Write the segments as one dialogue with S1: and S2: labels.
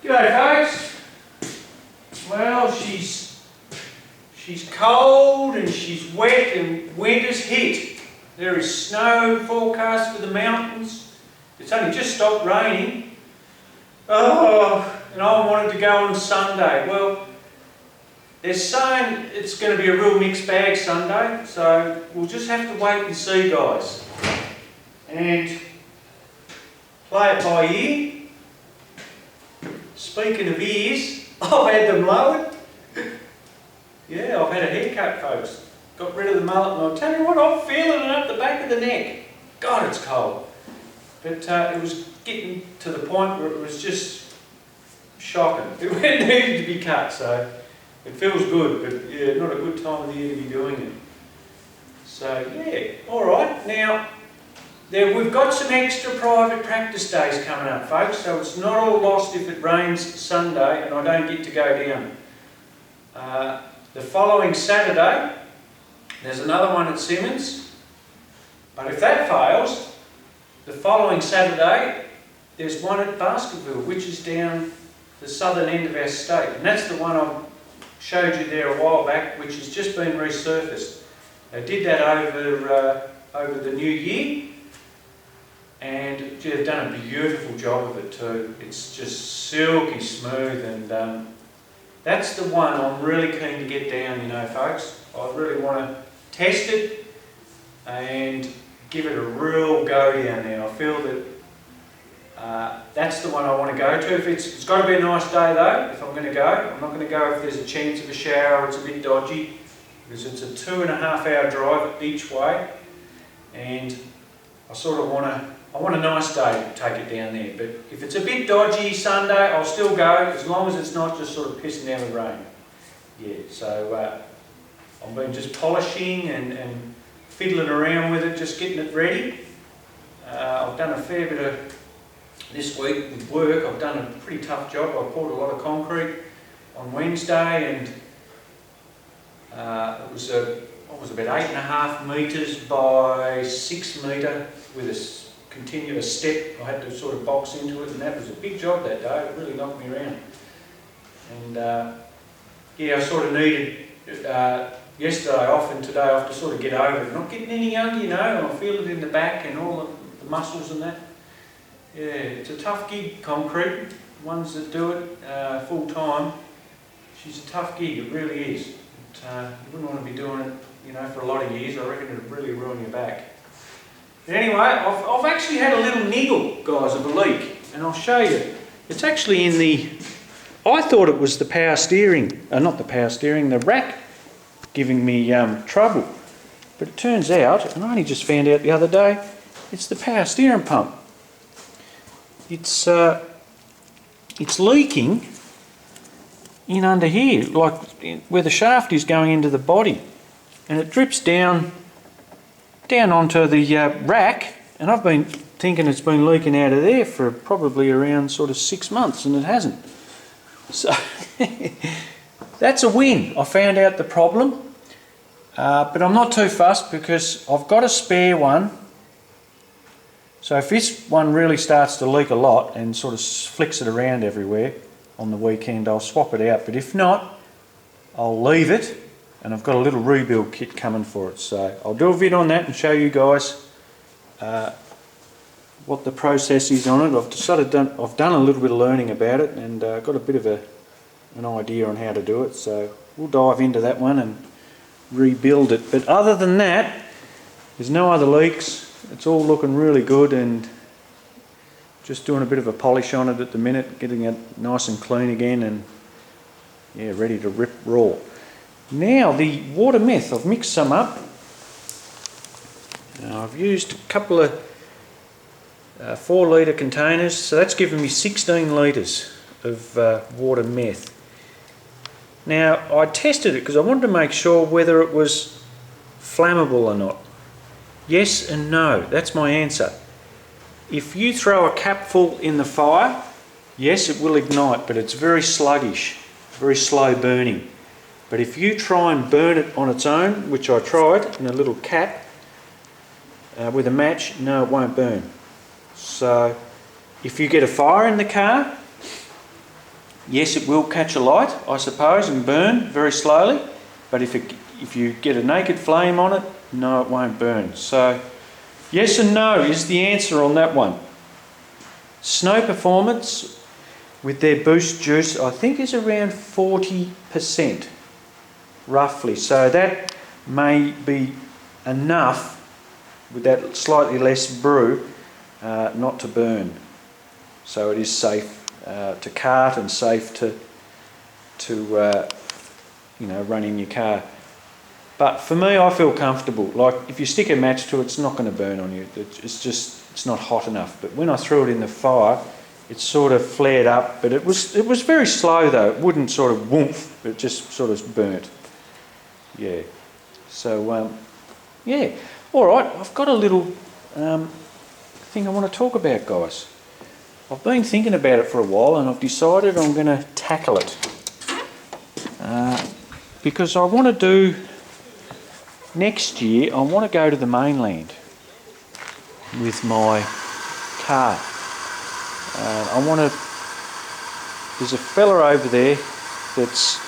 S1: G'day folks. Well, she's cold and she's wet and winter's hit. There is snow forecast for the mountains. It's only just stopped raining. Oh, and I wanted to go on Sunday. Well, they're saying it's going to be a real mixed bag Sunday, so we'll just have to wait and see, guys. And play it by ear. Speaking of ears, I've had them lowered. Yeah, I've had a haircut, folks. Got rid of the mullet, and I'll tell you what, I'm feeling it up the back of the neck. God, it's cold. But it was getting to the point where it was just shocking. It needed to be cut, so it feels good, but yeah, not a good time of the year to be doing it. So yeah, alright. Now, we've got some extra private practice days coming up, folks, so it's not all lost if it rains Sunday and I don't get to go down. The following Saturday, there's another one at Simmons, but if that fails, the following Saturday, there's one at Baskerville, which is down the southern end of our state, and that's the one I showed you there a while back, which has just been resurfaced. They did that over the new year, and they've done a beautiful job of it too. It's just silky smooth, and that's the one I'm really keen to get down, you know, folks. I really want to test it and give it a real go down there. I feel that that's the one I want to go to. It's got to be a nice day though, if I'm going to go. I'm not going to go if there's a chance of a shower or it's a bit dodgy, because it's a 2.5 hour drive each way, and I sort of I want a nice day to take it down there. But if it's a bit dodgy Sunday, I'll still go, as long as it's not just sort of pissing down with rain. Yeah, so I've been just polishing and fiddling around with it, just getting it ready. I've done a fair bit of this week with work. I've done a pretty tough job. I poured a lot of concrete on Wednesday, and it was about 8.5 metres by 6 metre with a continuous step. I had to sort of box into it, and that was a big job that day. It really knocked me around. And yeah, I sort of needed yesterday off and today off to sort of get over it. Not getting any younger, you know, and I feel it in the back and all the muscles and that. Yeah, it's a tough gig, concrete. Ones that do it full time, she's a tough gig, it really is. But, you wouldn't want to be doing it, you know, for a lot of years. I reckon it would really ruin your back. But anyway, I've actually had a little niggle, guys, of a leak, and I'll show you. It's actually in the, I thought it was the power steering, not the power steering, the rack giving me trouble. But it turns out, and I only just found out the other day, it's the power steering pump. It's leaking in under here, like where the shaft is going into the body, and it drips down onto the rack, and I've been thinking it's been leaking out of there for probably around sort of 6 months, and it hasn't. So that's a win. I found out the problem, but I'm not too fussed because I've got a spare one. So if this one really starts to leak a lot and sort of flicks it around everywhere on the weekend, I'll swap it out. But if not, I'll leave it, and I've got a little rebuild kit coming for it. So I'll do a vid on that and show you guys what the process is on it. I've done a little bit of learning about it, and got a bit of an idea on how to do it. So we'll dive into that one and rebuild it. But other than that, there's no other leaks. It's all looking really good, and just doing a bit of a polish on it at the minute, getting it nice and clean again, and yeah, ready to rip raw. Now the water meth, I've mixed some up. Now, I've used a couple of 4 litre containers, so that's given me 16 litres of water meth. Now I tested it because I wanted to make sure whether it was flammable or not. Yes and no, that's my answer. If you throw a capful in the fire, yes, it will ignite, but it's very sluggish, very slow burning. But if you try and burn it on its own, which I tried in a little cap with a match, no, it won't burn. So if you get a fire in the car, Yes, it will catch a light, I suppose, and burn very slowly, but if you get a naked flame on it, no, it won't burn. So yes and no is the answer on that one. Snow Performance with their boost juice, I think, is around 40%, roughly. So that may be enough with that slightly less brew not to burn. So it is safe to cart and safe to run in your car. But for me, I feel comfortable. Like if you stick a match to it, it's not going to burn on you. It's not hot enough. But when I threw it in the fire, it sort of flared up. But it was very slow though. It wouldn't sort of woof. It just sort of burnt. Yeah. So yeah. All right. I've got a little thing I want to talk about, guys. I've been thinking about it for a while, and I've decided I'm going to tackle it because I want to do. Next year, I want to go to the mainland with my car. I want to. There's a fella over there that's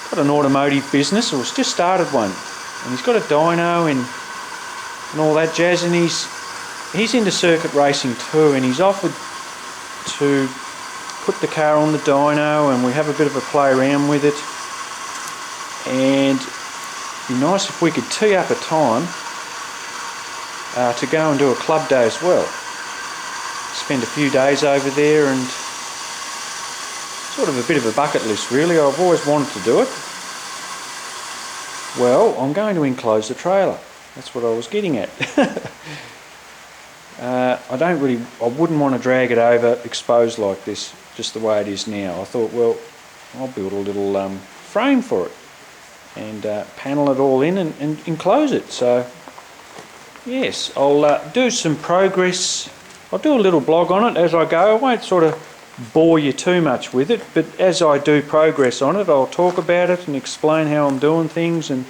S1: got an automotive business, or has just started one, and he's got a dyno and all that jazz, and he's into circuit racing too, and he's offered to put the car on the dyno, and we have a bit of a play around with it, and it'd be nice if we could tee up a time to go and do a club day as well. Spend a few days over there, and sort of a bit of a bucket list really. I've always wanted to do it. Well, I'm going to enclose the trailer. That's what I was getting at. I wouldn't want to drag it over exposed like this, just the way it is now. I thought, well, I'll build a little frame for it and panel it all in and enclose it. So yes, I'll do some progress. I'll do a little blog on it as I go. I won't sort of bore you too much with it, but as I do progress on it, I'll talk about it and explain how I'm doing things. And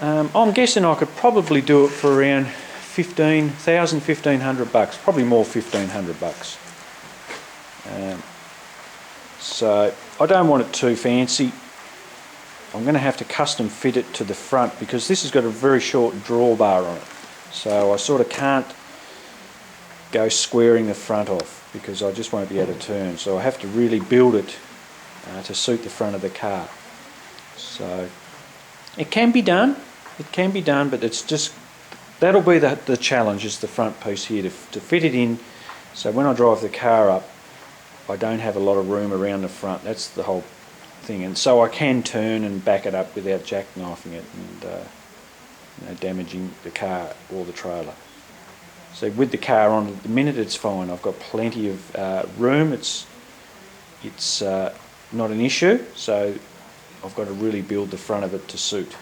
S1: I'm guessing I could probably do it for around $1,500, probably more, $1,500. So I don't want it too fancy. I'm going to have to custom fit it to the front because this has got a very short drawbar on it, so I sort of can't go squaring the front off because I just won't be able to turn. So I have to really build it to suit the front of the car. So it can be done. It can be done, but it's just that'll be the challenge, is the front piece here to fit it in. So when I drive the car up, I don't have a lot of room around the front. That's the whole thing, and so I can turn and back it up without jackknifing it and damaging the car or the trailer. So with the car on at the minute, it's fine. I've got plenty of room. It's not an issue. So I've got to really build the front of it to suit.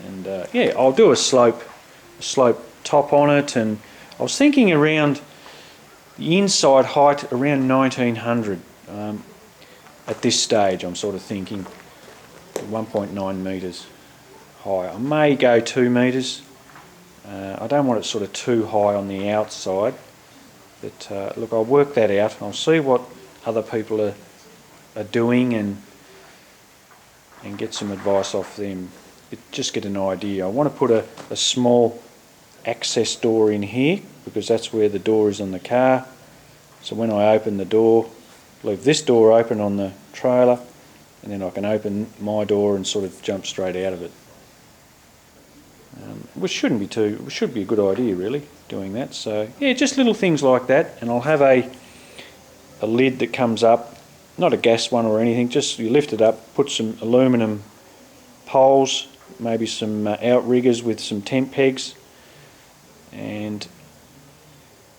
S1: And yeah, I'll do a slope top on it, and I was thinking around the inside height around 1900. At this stage, I'm sort of thinking 1.9 metres high. I may go 2 metres. I don't want it sort of too high on the outside, but look, I'll work that out. I'll see what other people are doing and get some advice off them. Just get an idea. I want to put a small access door in here because that's where the door is on the car. So when I open the door, leave this door open on the trailer, and then I can open my door and sort of jump straight out of it. Which should be a good idea really, doing that. So yeah, just little things like that, and I'll have a lid that comes up, not a gas one or anything, just you lift it up, put some aluminium poles, maybe some outriggers with some tent pegs, and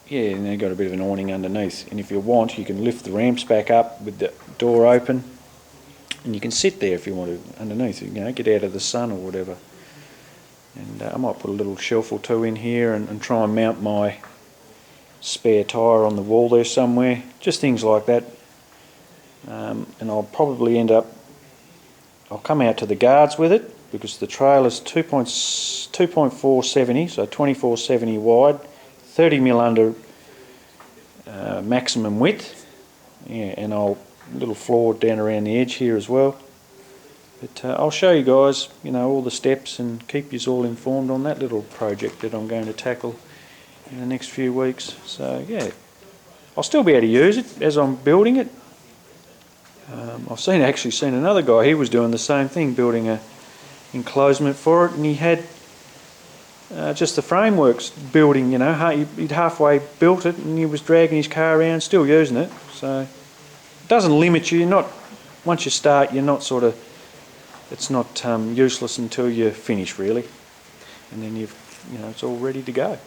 S1: yeah, and then got a bit of an awning underneath. And if you want, you can lift the ramps back up with the door open, and you can sit there if you want to underneath, get out of the sun or whatever. And I might put a little shelf or two in here and try and mount my spare tyre on the wall there somewhere, just things like that. And I'll probably I'll come out to the guards with it because the trailer's 2.470, so 2470 wide, 30mm under maximum width, yeah, and I'll little floor down around the edge here as well. But I'll show you guys, you know, all the steps and keep you all informed on that little project that I'm going to tackle in the next few weeks. So yeah, I'll still be able to use it as I'm building it. I've actually seen another guy, he was doing the same thing, building a enclosement for it, and he had just the frameworks building, you know, he'd halfway built it and he was dragging his car around still using it. So it doesn't limit you. You're not, once you start, you're not sort of, it's not useless until you finish really, and then it's all ready to go.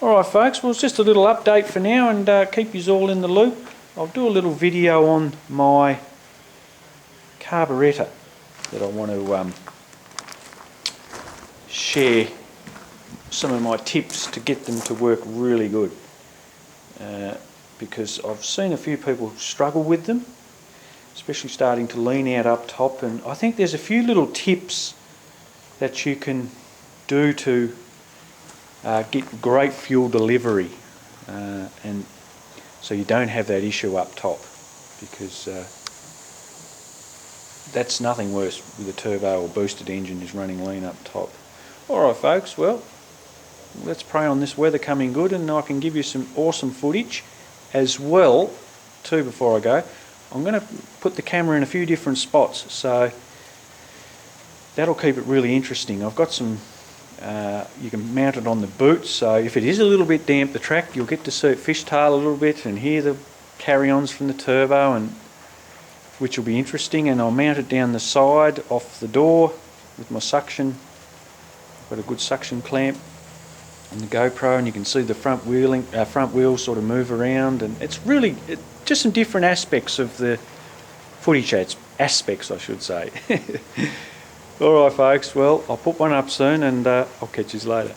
S1: Alright folks, well it's just a little update for now, and keep you all in the loop. I'll do a little video on my carburettor that I want to share some of my tips to get them to work really good, because I've seen a few people struggle with them, especially starting to lean out up top, and I think there's a few little tips that you can do to get great fuel delivery, and so you don't have that issue up top, because that's nothing worse with a turbo or boosted engine is running lean up top. Alright folks, well let's pray on this weather coming good, and I can give you some awesome footage as well too. Before I go, I'm going to put the camera in a few different spots, so that'll keep it really interesting. I've got some, you can mount it on the boot, so if it is a little bit damp, the track, you'll get to see it fishtail a little bit and hear the carry-ons from the turbo, and which will be interesting. And I'll mount it down the side off the door with my suction. I've got a good suction clamp on the GoPro, and you can see the front wheel sort of move around, and it's really just some different aspects of the footage, aspects I should say. Alright folks, well I'll put one up soon, and I'll catch you later.